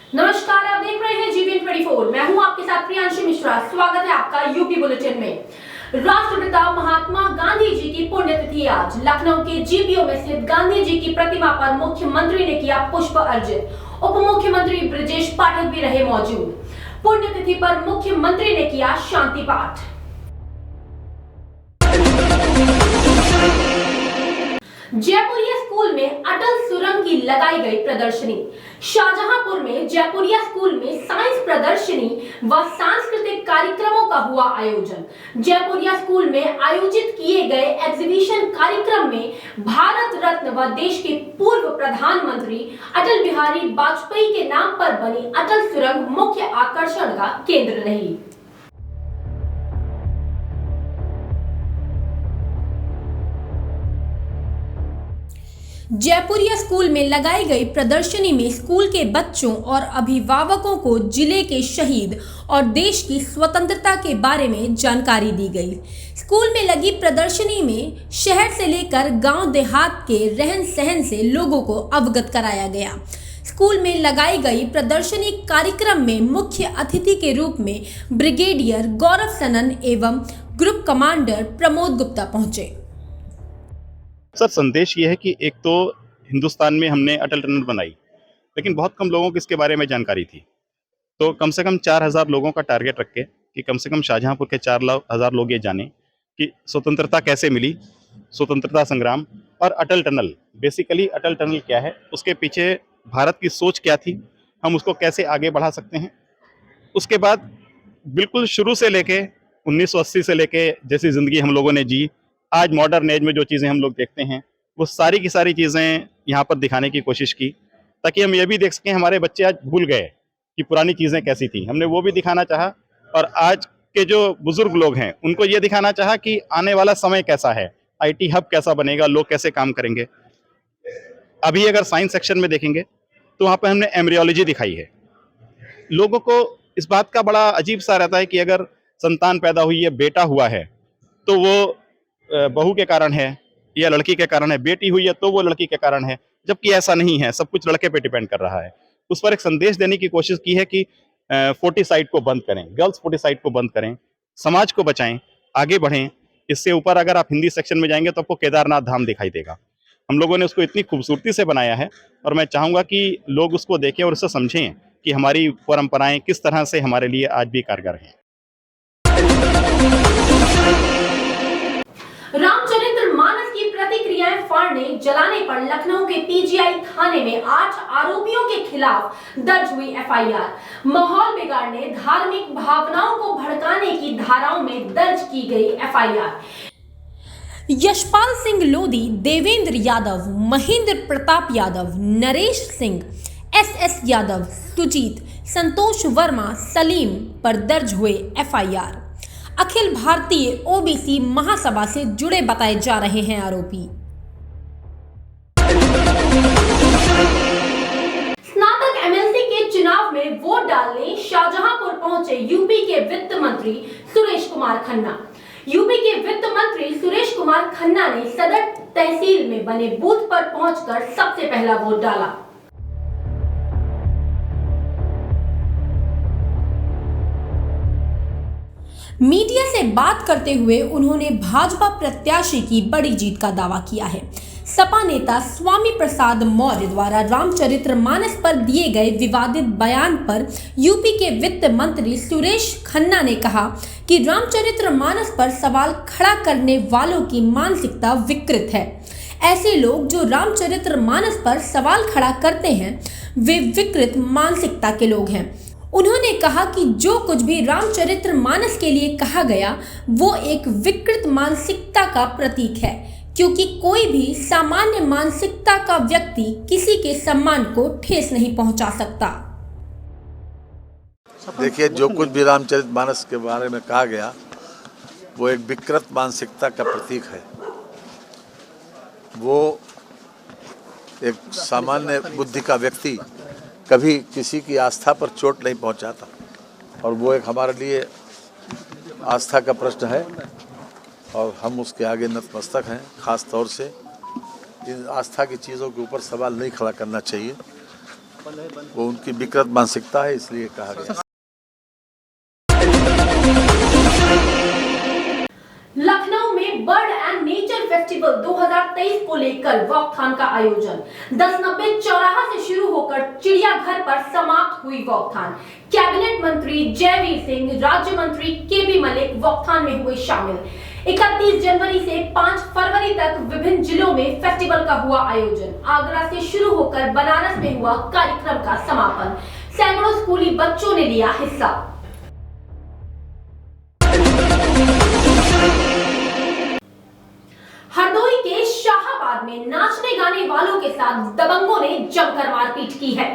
नमस्कार, आप देख रहे हैं जीबीएन 24। मैं हूं आपके साथ प्रियांशी मिश्रा। स्वागत है आपका यूपी बुलेटिन में। राष्ट्रपिता महात्मा गांधी जी की पुण्यतिथि आज। लखनऊ के जीपीओ में स्थित गांधी जी की प्रतिमा पर मुख्यमंत्री ने किया पुष्प अर्पित। उप मुख्यमंत्री ब्रजेश पाठक भी रहे मौजूद। पुण्यतिथि पर मुख्यमंत्री ने किया शांति पाठ। जयपुरिया स्कूल में अटल सुरंग की लगाई गई प्रदर्शनी। शाहजहांपुर में जयपुरिया स्कूल में साइंस प्रदर्शनी व सांस्कृतिक कार्यक्रमों का हुआ आयोजन। जयपुरिया स्कूल में आयोजित किए गए एग्जीबिशन कार्यक्रम में भारत रत्न व देश के पूर्व प्रधानमंत्री अटल बिहारी वाजपेयी के नाम पर बनी अटल सुरंग मुख्य आकर्षण का केंद्र रही। जयपुरिया स्कूल में लगाई गई प्रदर्शनी में स्कूल के बच्चों और अभिभावकों को जिले के शहीद और देश की स्वतंत्रता के बारे में जानकारी दी गई। स्कूल में लगी प्रदर्शनी में शहर से लेकर गांव देहात के रहन सहन से लोगों को अवगत कराया गया। स्कूल में लगाई गई प्रदर्शनी कार्यक्रम में मुख्य अतिथि के रूप में ब्रिगेडियर गौरव सनन एवं ग्रुप कमांडर प्रमोद गुप्ता पहुंचे। सर, संदेश ये है कि एक तो हिंदुस्तान में हमने अटल टनल बनाई, लेकिन बहुत कम लोगों को इसके बारे में जानकारी थी। तो कम से कम 4000 लोगों का टारगेट रख के कि कम से कम शाहजहांपुर के 4000 लोग ये जाने कि स्वतंत्रता कैसे मिली, स्वतंत्रता संग्राम और अटल टनल। बेसिकली अटल टनल क्या है, उसके पीछे भारत की सोच क्या थी, हम उसको कैसे आगे बढ़ा सकते हैं। उसके बाद बिल्कुल शुरू से लेके 1980 से लेके जैसी ज़िंदगी हम लोगों ने जी, आज मॉडर्न एज में जो चीज़ें हम लोग देखते हैं वो सारी की सारी चीज़ें यहाँ पर दिखाने की कोशिश की, ताकि हम ये भी देख सकें हमारे बच्चे आज भूल गए कि पुरानी चीज़ें कैसी थी। हमने वो भी दिखाना चाहा और आज के जो बुजुर्ग लोग हैं उनको ये दिखाना चाहा कि आने वाला समय कैसा है, आईटी हब कैसा बनेगा, लोग कैसे काम करेंगे। अभी अगर साइंस सेक्शन में देखेंगे तो वहाँ पर हमने एम्ब्रियोलॉजी दिखाई है। लोगों को इस बात का बड़ा अजीब सा रहता है कि अगर संतान पैदा हुई है, बेटा हुआ है, तो वो बहू के कारण है या लड़की के कारण है, बेटी हुई है तो वो लड़की के कारण है, जबकि ऐसा नहीं है। सब कुछ लड़के पे डिपेंड कर रहा है। उस पर एक संदेश देने की कोशिश की है कि फोर्टिसाइड को बंद करें, गर्ल्स फोर्टिसाइड को बंद करें, समाज को बचाएं, आगे बढ़ें। इससे ऊपर अगर आप हिंदी सेक्शन में जाएंगे तो आपको केदारनाथ धाम दिखाई देगा। हम लोगों ने उसको इतनी खूबसूरती से बनाया है और मैं चाहूँगा कि लोग उसको देखें और उससे समझें कि हमारी परंपराएं किस तरह से हमारे लिए आज भी कारगर हैं। रामचरितमानस की प्रतिक्रियाएं फाड़ने जलाने पर लखनऊ के पीजीआई थाने में 8 आरोपियों के खिलाफ दर्ज हुई एफआईआर। माहौल बिगाड़ने, धार्मिक भावनाओं को भड़काने की धाराओं में दर्ज की गई एफआईआर। यशपाल सिंह लोधी, देवेंद्र यादव, महेंद्र प्रताप यादव, नरेश सिंह, एसएस यादव, सुजीत, संतोष वर्मा, सलीम पर दर्ज हुए एफआईआर। अखिल भारतीय ओबीसी महासभा से जुड़े बताए जा रहे हैं आरोपी। स्नातक एमएलसी के चुनाव में वोट डालने शाहजहांपुर पहुंचे यूपी के वित्त मंत्री सुरेश कुमार खन्ना। यूपी के वित्त मंत्री सुरेश कुमार खन्ना ने सदर तहसील में बने बूथ पर पहुंचकर सबसे पहला वोट डाला। मीडिया से बात करते हुए उन्होंने भाजपा प्रत्याशी की बड़ी जीत का दावा किया है। सपा नेता स्वामी प्रसाद मौर्य द्वारा रामचरितमानस पर दिए गए विवादित बयान पर यूपी के वित्त मंत्री सुरेश खन्ना ने कहा कि रामचरितमानस पर सवाल खड़ा करने वालों की मानसिकता विकृत है। ऐसे लोग जो रामचरितमानस पर सवाल खड़ा करते हैं वे विकृत मानसिकता के लोग हैं। उन्होंने कहा कि जो कुछ भी रामचरितमानस के लिए कहा गया वो एक विकृत मानसिकता का प्रतीक है, क्योंकि कोई भी सामान्य मानसिकता का व्यक्ति किसी के सम्मान को ठेस नहीं पहुंचा सकता। देखिए, जो कुछ भी रामचरितमानस के बारे में कहा गया वो एक विकृत मानसिकता का प्रतीक है। वो एक सामान्य बुद्धि का व्यक्ति कभी किसी की आस्था पर चोट नहीं पहुंचाता, और वो एक हमारे लिए आस्था का प्रश्न है और हम उसके आगे नतमस्तक हैं। ख़ास तौर से इन आस्था की चीज़ों के ऊपर सवाल नहीं खड़ा करना चाहिए वो उनकी विकृत मानसिकता है, इसलिए कहा गया। लखनऊ में बर्ड एंड नेचर फेस्टिवल 2023 को लेकर वॉकथॉन का आयोजन 1090 चौराहा से शुरू होकर चिड़ियाघर पर समाप्त हुई वॉकथॉन। कैबिनेट मंत्री जयवीर सिंह, राज्य मंत्री केबी मलिक वॉकथॉन में हुए शामिल। 31 जनवरी से 5 फरवरी तक विभिन्न जिलों में फेस्टिवल का हुआ आयोजन। आगरा से शुरू होकर बनारस में हुआ कार्यक्रम का समापन। सैकड़ों स्कूली बच्चों ने लिया हिस्सा। हरदोई के शाहाबाद में नाचने गाने वालों के साथ दबंगों ने जमकर मारपीट की है।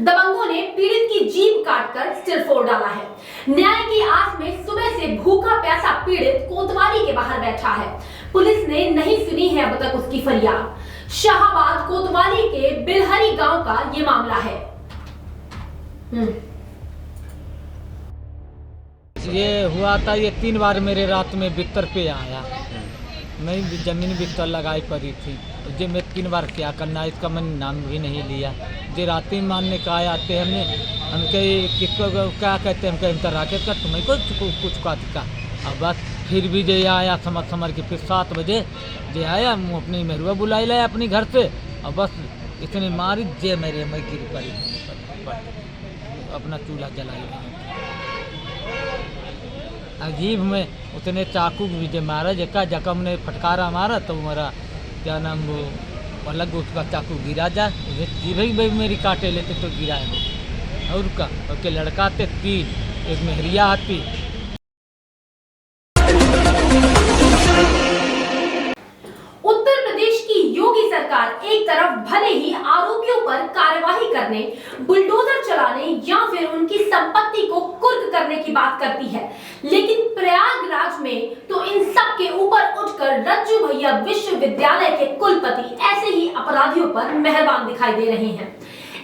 दबंगों ने पीड़ित की जीभ काटकर सिर फोड़ डाला है। न्याय की आस में सुबह से भूखा प्यासा पीड़ित कोतवाली के बाहर बैठा है। पुलिस ने नहीं सुनी है अब तक उसकी फरियाद। शाहाबाद कोतवाली के बिलहरी गांव का ये मामला है। ये हुआ था, ये 3 बार मेरे रात में बिस्तर पे आया। मैं जमीन बिस्तर लगाई पड़ी थी, जो मैं 3 बार क्या करना, इसका मैंने नाम भी नहीं लिया। जो रात में मानने का आते हमने हमके किसको क्या कहते हैं, हमके राकेश का तुम्हें कुछ का अब बस फिर भी जो आया समझ के फिर 7 बजे जो आया, मुँह अपनी मरुआ बुलाई लाया अपनी घर से, और बस इतनी मारी जे मेरे मैं गिर पड़ी, अपना चूल्हा जलाई। अजीब में उतने चाकू भी जो मारा, जका जख्म ने फटकारा मारा तो मेरा क्या नाम वो अलग उसका चाकू गिरा जाए, जीभ भी मेरी काटे लेते तो गिरा है। और का उसके लड़का थे 3, एक मेहरिया हाथी। उत्तर प्रदेश की योगी सरकार एक तरफ भले ही आरोपियों पर कार्यवाही करने, बुलडोजर चलाने या फिर उनकी संपत्ति को कुर्क करने की बात करती है, लेकिन प्रयागराज में तो इन सब के ऊपर उठकर रज्जू भैया विश्वविद्यालय के कुलपति ऐसे ही अपराधियों पर मेहरबान दिखाई दे रहे हैं।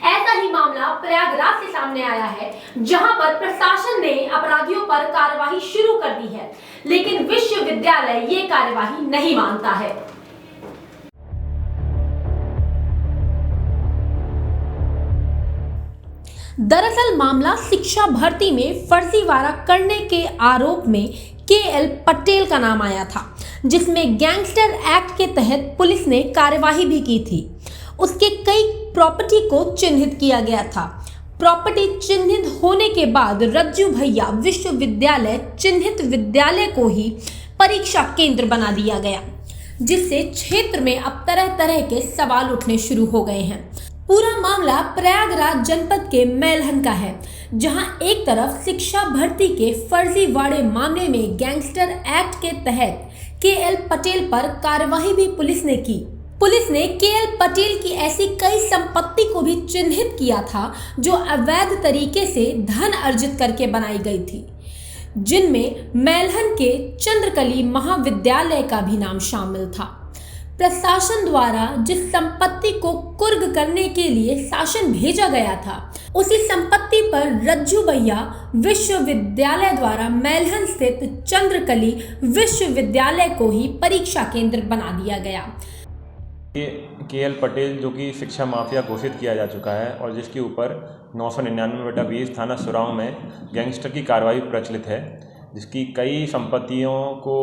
ऐसा ही मामला प्रयागराज से सामने आया है, जहां पर प्रशासन ने अपराधियों पर कार्यवाही शुरू कर दी है, लेकिन विश्वविद्यालय ये कार्यवाही नहीं मानता है। दरअसल मामला शिक्षा भर्ती में फर्जीवाड़ा करने के आरोप में केएल पटेल का नाम आया था, जिसमें गैंगस्टर एक्ट के तहत पुलिस ने कार्यवाही भी की थी। उसके कई प्रॉपर्टी को चिन्हित किया गया था। प्रॉपर्टी चिन्हित होने के बाद रज्जू भैया विश्वविद्यालय चिन्हित विद्यालय को ही परीक्षा केंद्र बना दिया गया, जिससे क्षेत्र में अब तरह तरह के सवाल उठने शुरू हो गए हैं। पूरा मामला प्रयागराज जनपद के मैलहन का है, जहां एक तरफ शिक्षा भर्ती के फर्जीवाड़े मामले में गैंगस्टर एक्ट के तहत केएल पटेल पर कार्यवाही भी पुलिस ने की। पुलिस ने केएल पटेल की ऐसी कई संपत्ति को भी चिन्हित किया था जो अवैध तरीके से धन अर्जित करके बनाई गई थी, जिनमें मैलहन के चंद्रकली महाविद्यालय का भी नाम शामिल था। प्रशासन द्वारा जिस संपत्ति को कुर्क करने के लिए शासन भेजा गया था, उसी संपत्ति पर रज्जू भैया विश्वविद्यालय द्वारा मैलहन स्थित चंद्रकली विश्वविद्यालय को ही परीक्षा केंद्र बना दिया गया। केएल पटेल जो कि शिक्षा माफिया घोषित किया जा चुका है और जिसके ऊपर 999/20 थाना सुराव में गैंगस्टर की कार्रवाई प्रचलित है, जिसकी कई संपत्तियों को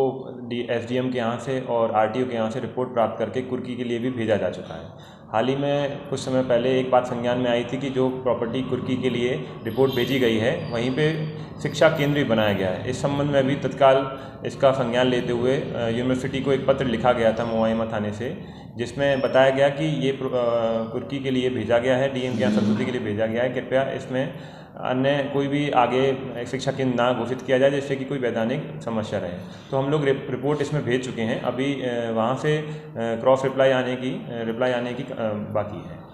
एसडीएम के यहाँ से और आरटीओ के यहाँ से रिपोर्ट प्राप्त करके कुर्की के लिए भी भेजा जा चुका है। हाल ही में कुछ समय पहले एक बात संज्ञान में आई थी कि जो प्रॉपर्टी कुर्की के लिए रिपोर्ट भेजी गई है, वहीं पे शिक्षा केंद्र भी बनाया गया है। इस संबंध में भी तत्काल इसका संज्ञान लेते हुए यूनिवर्सिटी को एक पत्र लिखा गया था मोवाइमा थाने से, जिसमें बताया गया कि ये कुर्की के लिए भेजा गया है, डीएम के यहाँ संस्तुति के लिए भेजा गया है, कृपया इसमें अन्य कोई भी आगे शिक्षा केंद्र ना घोषित किया जाए जिससे कि कोई वैधानिक समस्या रहे। तो हम लोग रिपोर्ट इसमें भेज चुके हैं, अभी वहाँ से क्रॉस रिप्लाई आने की बाकी है।